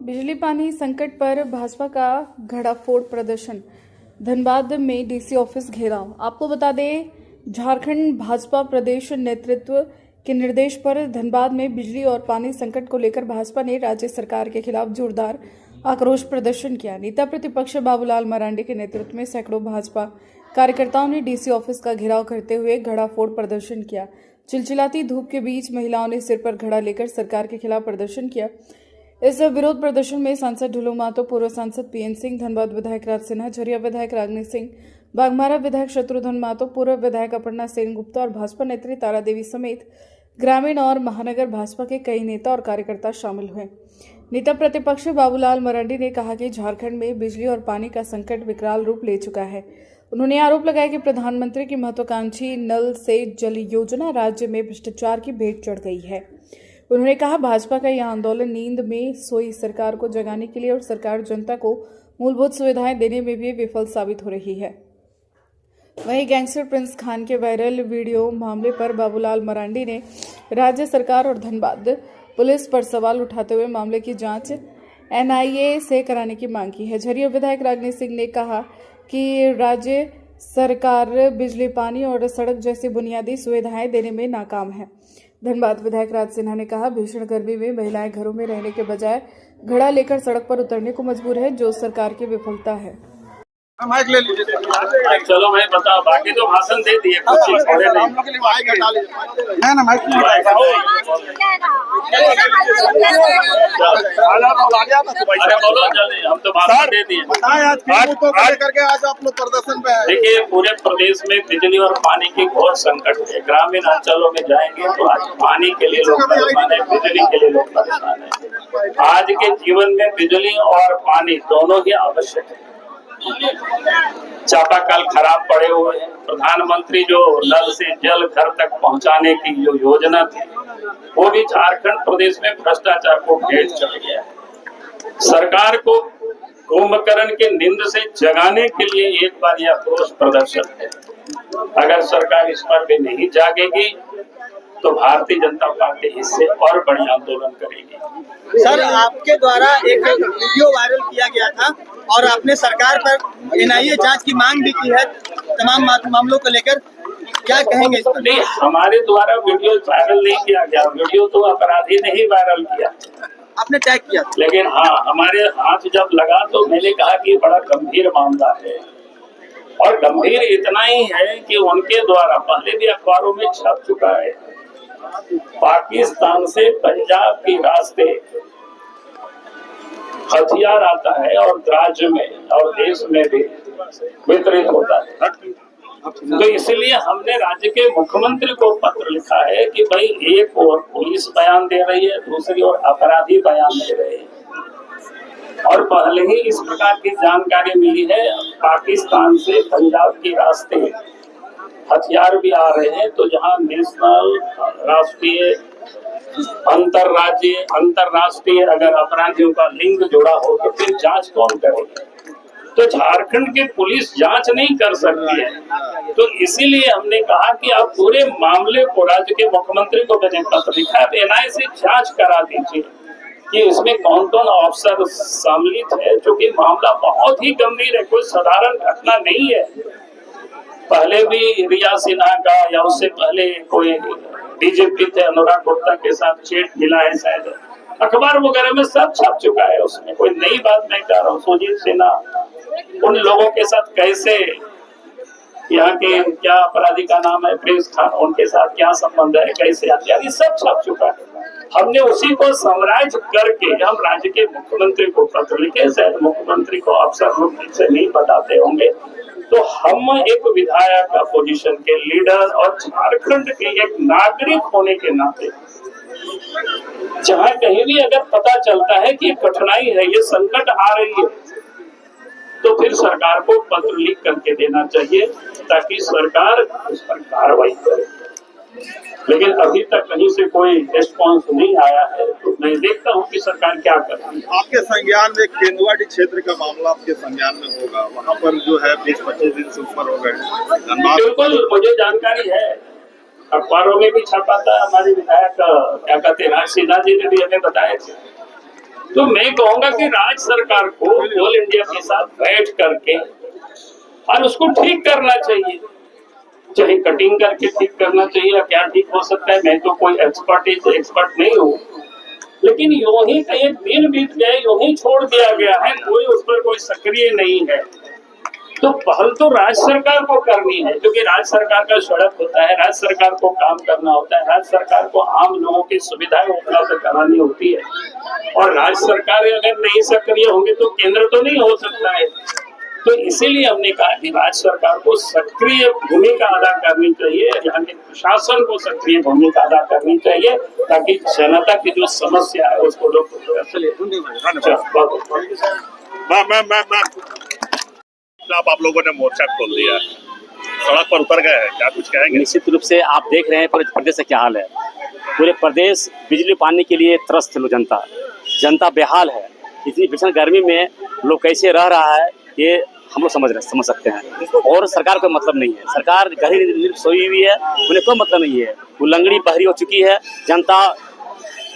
बिजली पानी संकट पर भाजपा का घड़ाफोड़ प्रदर्शन। धनबाद में डीसी ऑफिस घेराव। आपको बता दें, झारखंड भाजपा प्रदेश नेतृत्व के निर्देश पर धनबाद में बिजली और पानी संकट को लेकर भाजपा ने राज्य सरकार के खिलाफ जोरदार आक्रोश प्रदर्शन किया। नेता प्रतिपक्ष बाबूलाल मरांडी के नेतृत्व में सैकड़ों भाजपा कार्यकर्ताओं ने डीसी ऑफिस का घेराव करते हुए घड़ाफोड़ प्रदर्शन किया। चिलचिलाती धूप के बीच महिलाओं ने सिर पर घड़ा लेकर सरकार के खिलाफ प्रदर्शन किया। इस विरोध प्रदर्शन में सांसद ढुलू महतो, पूर्व सांसद पीएन सिंह, धनबाद विधायक राज सिन्हा, झरिया विधायक रागनी सिंह, बाघमारा विधायक शत्रुघ्न महतो, पूर्व विधायक अपर्णा सेन गुप्ता और भाजपा नेत्री तारा देवी समेत ग्रामीण और महानगर भाजपा के कई नेता और कार्यकर्ता शामिल हुए। नेता प्रतिपक्ष बाबूलाल मरांडी ने कहा कि झारखंड में बिजली और पानी का संकट विकराल रूप ले चुका है। उन्होंने आरोप लगाया कि प्रधानमंत्री की महत्वाकांक्षी नल से जल योजना राज्य में भ्रष्टाचार की भेंट चढ़ गई है। उन्होंने कहा, भाजपा का यह आंदोलन नींद में सोई सरकार को जगाने के लिए और सरकार जनता को मूलभूत सुविधाएं देने में भी विफल साबित हो रही है। वहीं गैंगस्टर प्रिंस खान के वायरल वीडियो मामले पर बाबूलाल मरांडी ने राज्य सरकार और धनबाद पुलिस पर सवाल उठाते हुए मामले की जांच एनआईए से कराने की मांग की है। झरिया विधायक रागनी सिंह ने कहा कि राज्य सरकार बिजली, पानी और सड़क जैसी बुनियादी सुविधाएं देने में नाकाम है। धनबाद विधायक राज सिन्हा ने कहा, भीषण गर्मी में महिलाएं घरों में रहने के बजाय घड़ा लेकर सड़क पर उतरने को मजबूर है, जो सरकार की विफलता है। माइक ले लीजिए। चलो मैं बता, बाकी तो भाषण दे दिए, कुछ चीज छोड़े नहीं। है ना माइक अरे बोलो जल्दी, हम तो भाषण दे दिए। आज करके आज आप लोग प्रदर्शन पे है। देखिए, पूरे प्रदेश में बिजली और पानी की घोर संकट है। ग्रामीण अंचलों में जाएंगे तो आज पानी के लिए लोग परेशान है, बिजली के लिए लोग परेशान है। आज के जीवन में बिजली और पानी दोनों ही आवश्यक है। चापाकल खराब पड़े हुए हैं। प्रधानमंत्री जो नल से जल घर तक पहुंचाने की जो योजना थी, वो भी झारखंड प्रदेश में भ्रष्टाचार को भेंट चढ़ गया है। सरकार को कुंभकर्ण के नींद से जगाने के लिए एक बार यह आक्रोश प्रदर्शन है। अगर सरकार इस पर भी नहीं जागेगी तो भारतीय जनता पार्टी इससे और बड़ी आंदोलन करेगी। सर, आपके द्वारा एक वीडियो वायरल किया गया था और आपने सरकार पर एनआईए जांच की मांग भी की है तमाम मामलों को लेकर, क्या कहेंगे इस पर? नहीं, हमारे द्वारा वीडियो वायरल नहीं किया गया। वीडियो तो अपराधी ने ही वायरल किया, आपने टैग किया। लेकिन हाँ, हमारे हाथ जब लगा तो मैंने कहा कि बड़ा गंभीर मामला है। और गंभीर इतना ही है कि उनके द्वारा पहले भी अखबारों में छप चुका है, पाकिस्तान से पंजाब के रास्ते हथियार आता है और राज्य में और देश में भी वितरित होता है। तो इसलिए हमने राज्य के मुख्यमंत्री को पत्र लिखा है कि भाई, एक ओर पुलिस बयान दे रही है, दूसरी ओर अपराधी बयान दे रहे हैं। और पहले ही इस प्रकार की जानकारी मिली है, पाकिस्तान से पंजाब के रास्ते हथियार भी आ रहे हैं। तो जहां नेशनल, राष्ट्रीय, अंतरराष्ट्रीय अगर अपराधियों का लिंक जुड़ा हो तो फिर जांच कौन करेगा? तो झारखंड की पुलिस जांच नहीं कर सकती है। तो इसीलिए हमने कहा कि आप पूरे मामले को राज्य के मुख्यमंत्री को मैंने पत्र लिखा है, एनआईए से जांच करा दीजिए कि इसमें कौन कौन अफसर सम्मिलित है, क्योंकि मामला बहुत ही गंभीर है, कोई साधारण घटना नहीं है। पहले भी रिया सिन्हा का या उससे पहले कोई डीजीपी थे अनुराग गुप्ता के साथ चेट मिला है, शायद अखबार वगैरह में सब छप चुका है। उसमें कोई नई बात नहीं कह रहा हूँ। सुजीत सिन्हा, उन लोगों के साथ कैसे, यहाँ के क्या अपराधी का नाम है प्रिंस खान, उनके साथ क्या संबंध है, कैसे हथियार, सब छप चुका है। हमने उसी को समराइज करके हम राज्य के मुख्यमंत्री को पत्र लिखे। शायद मुख्यमंत्री को अफसर रूप से नहीं बताते होंगे, तो हम एक विधायक का पोजीशन के लीडर और झारखंड के एक नागरिक होने के नाते जहां कहीं भी अगर पता चलता है कि कठिनाई है, ये संकट आ रही है, तो फिर सरकार को पत्र लिख करके देना चाहिए ताकि सरकार उस पर कार्रवाई करे। लेकिन अभी तक कहीं से कोई रिस्पॉन्स नहीं आया है, तो मैं देखता हूँ कि सरकार क्या कर रही है। आपके संज्ञान में केंदुआडी क्षेत्र का मामला आपके संज्ञान में होगा, वहाँ पर जो है 20-25 दिन से ऊपर हो गए। बिल्कुल, मुझे जानकारी है, अखबारों में भी छपा था। हमारे विधायक क्या कहते हैं, सिन्हा जी ने भी हमें बताया थे तो मैं कहूंगा कि राज्य सरकार को कोल इंडिया के साथ बैठ करके और उसको ठीक करना चाहिए, चाहे कटिंग करके ठीक करना चाहिए या क्या ठीक हो सकता है। मैं तो कोई एक्सपर्ट नहीं हूँ, लेकिन यूं ही एक दिन बीत गए, यूं ही छोड़ दिया गया है, कोई उस पर कोई सक्रिय नहीं है। तो पहल तो राज्य सरकार को करनी है, क्योंकि राज्य सरकार का सड़क होता है, राज्य सरकार को काम करना होता है, राज्य सरकार को आम लोगों की सुविधाएं उपलब्ध करानी होती है। और राज्य सरकार अगर नहीं सक्रिय होंगे तो केंद्र तो नहीं हो सकता है। तो इसीलिए हमने कहा कि राज्य सरकार को सक्रिय भूमिका अदा करनी चाहिए, यहाँ के प्रशासन को सक्रिय भूमिका अदा करनी चाहिए, ताकि जनता की जो समस्या है उसको लोग आप लोगों ने मोर्चा खोल दिया, सड़क पर उतर गए हैं, क्या कुछ कहेंगे? निश्चित रूप से आप देख रहे हैं पूरे प्रदेश का क्या हाल है। पूरे प्रदेश बिजली पाने के लिए त्रस्त है, जनता बेहाल है। इतनी भीषण गर्मी में लोग कैसे रह रहा है ये हम लोग समझ सकते हैं। और सरकार को मतलब नहीं है, सरकार गहरी सोई हुई है, उन्हें कोई मतलब नहीं है। वो लंगड़ी बहरी हो चुकी है, जनता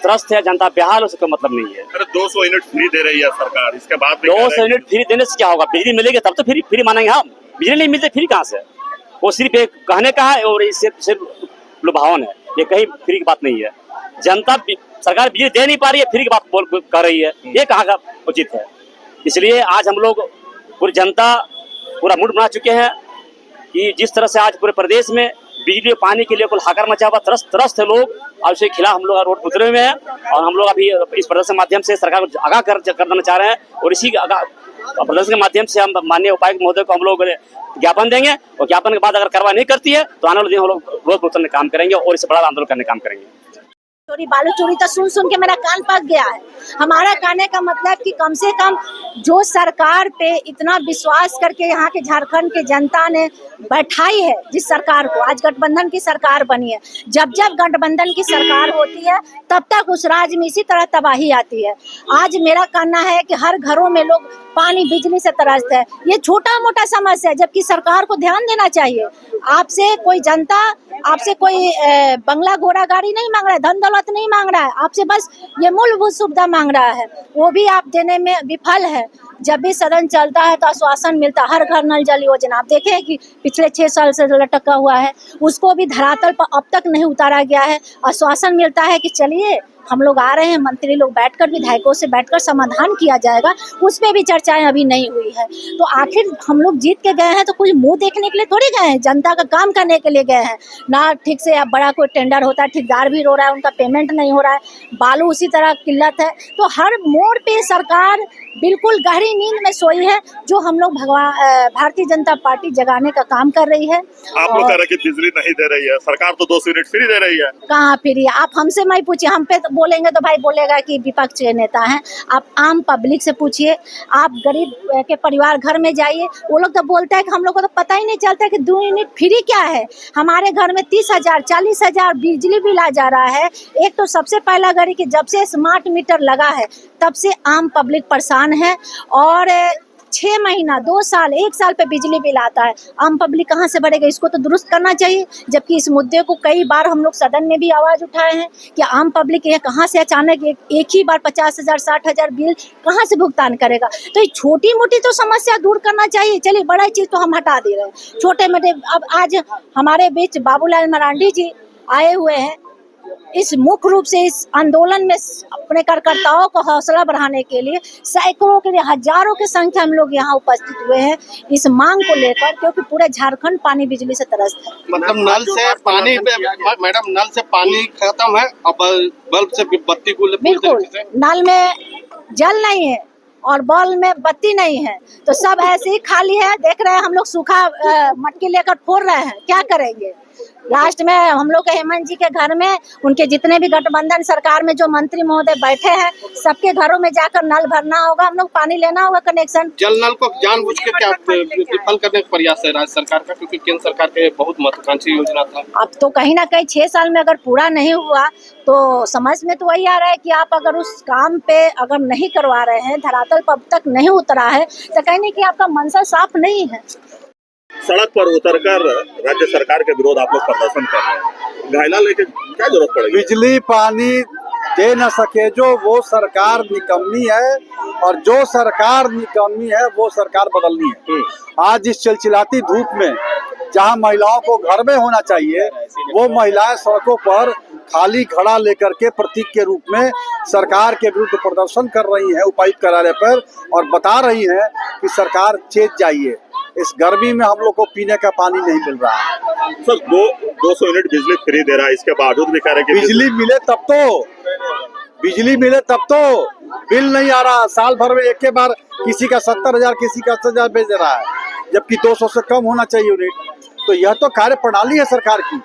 त्रस्त है, जनता बेहाल, उसका मतलब नहीं है। अरे 200 यूनिट फ्री दे रही है सरकार, इसके बाद 200 यूनिट फ्री देने से क्या होगा? बिजली मिलेगी तब तो फ्री मानेंगे हम। बिजली नहीं मिलती फ्री कहाँ से? वो सिर्फ एक कहने का है और इससे सिर्फ लुभावन है, ये कहीं फ्री की बात नहीं है। जनता सरकार बिजली दे नहीं पा रही है, फ्री की बात कर रही है, ये कहाँ का उचित है? इसलिए आज हम लोग पूरी जनता पूरा मूड बना चुके हैं कि जिस तरह से आज पूरे प्रदेश में बिजली पानी के लिए कुल हाकर मचा हुआ, त्रस्त है लोग, और उसके खिलाफ हम लोग रोड उतरे हुए हैं। और हम लोग अभी इस प्रदर्शन के माध्यम से सरकार को आगाह कर देना चाह रहे हैं, और इसी प्रदर्शन के माध्यम से हम माननीय उपायुक्त महोदय को हम लोग ज्ञापन देंगे, और ज्ञापन के बाद अगर कार्रवाई नहीं करती है तो आने वाले दिन हम लोग रोड पर उतरने काम करेंगे और इससे बड़ा आंदोलन करने काम करेंगे। चोरी बालू चोरी तो सुन के मेरा कान पक गया है। हमारा कहने का मतलब कि कम से कम जो सरकार पे इतना विश्वास करके यहाँ के झारखंड के जनता ने बैठाई है, जिस सरकार को आज गठबंधन की सरकार बनी है, जब गठबंधन की सरकार होती है तब तक उस राज्य में इसी तरह तबाही आती है। आज मेरा कहना है कि हर घरों में लोग पानी बिजली से त्रस्त है। ये छोटा मोटा समस्या है, जबकि सरकार को ध्यान देना चाहिए। आपसे कोई जनता, आपसे कोई बंगला घोड़ा गाड़ी नहीं मांग रहा है, धन दौलत नहीं मांग रहा है, आपसे बस ये मूलभूत सुविधा मांग रहा है, वो भी आप देने में विफल है। जब भी सदन चलता है तो आश्वासन मिलता है, हर घर नल जल योजना आप देखें कि पिछले 6 साल से लटका हुआ है, उसको भी धरातल पर अब तक नहीं उतारा गया है। आश्वासन मिलता है कि चलिए हम लोग आ रहे हैं, मंत्री लोग बैठकर, विधायकों से बैठकर समाधान किया जाएगा, उस पर भी चर्चाएं अभी नहीं हुई है। तो आखिर हम लोग जीत के गए हैं तो कुछ मुंह देखने के लिए थोड़ी गए हैं, जनता का काम करने के लिए गए हैं ना। ठीक से अब बड़ा कोई टेंडर होता है, ठेकेदार भी रो रहा है, उनका पेमेंट नहीं हो रहा है, बालू उसी तरह किल्लत है। तो हर मोड़ पे सरकार बिल्कुल गहरी नींद में सोई है, जो हम लोग भारतीय जनता पार्टी जगाने का काम कर रही है। आप लोग कह रहे हैं कि बिजली नहीं दे रही है सरकार, तो 200 यूनिट फ्री दे रही है। कहाँ फ्री? आप हमसे मैं पूछिए, हम पे तो बोलेंगे तो भाई बोलेगा कि विपक्ष के नेता हैं। आप आम पब्लिक से पूछिए, आप गरीब के परिवार घर में जाइए, वो लोग तो बोलते हैं कि हम लोग को तो पता ही नहीं चलता कि 2 यूनिट फ्री क्या है। हमारे घर में 30,000 40,000 बिजली बिल आ जा रहा है। एक तो सबसे पहला घड़ी कि जब से स्मार्ट मीटर लगा है तब से आम पब्लिक परेशान है, और 6 महीना 2 साल 1 साल पे बिजली बिल आता है। आम पब्लिक कहाँ से बढ़ेगा? इसको तो दुरुस्त करना चाहिए। जबकि इस मुद्दे को कई बार हम लोग सदन में भी आवाज उठाए हैं कि आम पब्लिक ये कहाँ से अचानक एक ही बार 50,000 60,000 बिल कहाँ से भुगतान करेगा? तो ये छोटी मोटी तो समस्या दूर करना चाहिए। चलिए बड़ा चीज तो हम हटा दे रहे हैं, छोटे मोटे। अब आज हमारे बीच बाबूलाल मरांडी जी आए हुए हैं, इस मुख्य रूप से इस आंदोलन में अपने कार्यकर्ताओं को हौसला बढ़ाने के लिए सैकड़ों के लिए हजारों की संख्या में लोग यहाँ उपस्थित हुए हैं इस मांग को लेकर, क्योंकि पूरे झारखंड पानी बिजली से त्रस्त है। मतलब नल से पानी, मैडम नल से पानी खत्म है और बल्ब से बत्ती को बिल्कुल, नल में जल नहीं है और बल्ब में बत्ती नहीं है, तो सब ऐसे ही खाली है। देख रहे हैं हम लोग सूखा मटकी लेकर फोड़ रहे हैं, क्या करेंगे? लास्ट में हम लोग के हेमंत जी के घर में, उनके जितने भी गठबंधन सरकार में जो मंत्री महोदय बैठे हैं, सबके घरों में जाकर नल भरना होगा, हम लोग पानी लेना होगा, कनेक्शन। जल नल को जानबूझ के क्या विफल करने का प्रयास है राज्य सरकार का, क्योंकि केंद्र सरकार के बहुत महत्वाकांक्षी योजना था। अब तो कहीं ना कहीं 6 साल में अगर पूरा नहीं हुआ तो समझ में तो वही आ रहा है कि आप अगर उस काम पे अगर नहीं करवा रहे हैं, धरातल पर अब तक नहीं उतरा है, तो कहीं ना कहीं आपका मंशा साफ नहीं है। सड़क पर उतरकर राज्य सरकार के विरोध आप लोग प्रदर्शन कर रहे हैं, घायला लेके क्या जरूरत पड़ेगी? बिजली पानी दे न सके जो, वो सरकार निकम्मी है, और जो सरकार निकम्मी है वो सरकार बदलनी है। आज इस चिलचिलाती धूप में जहां महिलाओं को घर में होना चाहिए, वो महिलाएं सड़कों पर खाली घड़ा लेकर के प्रतीक के रूप में सरकार के विरुद्ध प्रदर्शन कर रही हैं उपायुक्त कार्यालय पर, और बता रही हैं कि सरकार चेत जाइए, इस गर्मी में हम लोग को पीने का पानी नहीं मिल रहा है। सर 200 यूनिट बिजली फ्री दे रहा है, इसके बावजूद भी कह रहे हैं कि बिजली मिले तब तो बिल नहीं आ रहा। साल भर में एक के बार किसी का 70,000 किसी का 80,000 बेच दे रहा है, जबकि 200 से कम होना चाहिए यूनिट। तो यह तो कार्य प्रणाली है सरकार की,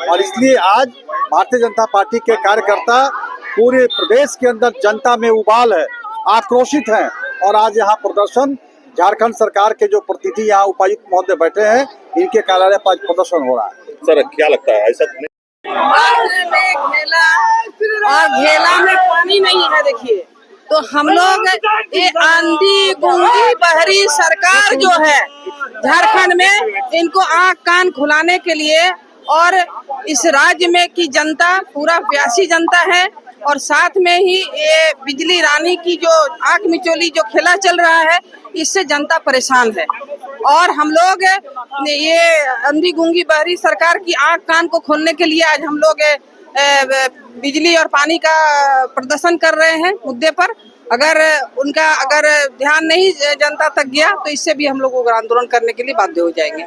और इसलिए आज भारतीय जनता पार्टी के कार्यकर्ता पूरे प्रदेश के अंदर जनता में उबाल है, आक्रोशित हैं, और आज यहाँ प्रदर्शन झारखंड सरकार के जो प्रतिनिधि यहाँ उपायुक्त महोदय बैठे हैं, इनके कार्यालय पर प्रदर्शन हो रहा है। सर क्या लगता है ऐसा और घेला में पानी नहीं है। देखिए, तो हम लोग ये आंधी गूंगी बहरी सरकार जो है झारखंड में, इनको आंख कान खुलाने के लिए, और इस राज्य में की जनता पूरा प्यासी जनता है, और साथ में ही ये बिजली रानी की जो आंख मिचोली जो खेला चल रहा है, इससे जनता परेशान है। और हम लोग ये अंधी गूंगी बहरी सरकार की आंख कान को खोलने के लिए आज हम लोग बिजली और पानी का प्रदर्शन कर रहे हैं मुद्दे पर। अगर ध्यान नहीं जनता तक गया तो इससे भी हम लोगों को आंदोलन करने के लिए बाध्य हो जाएंगे।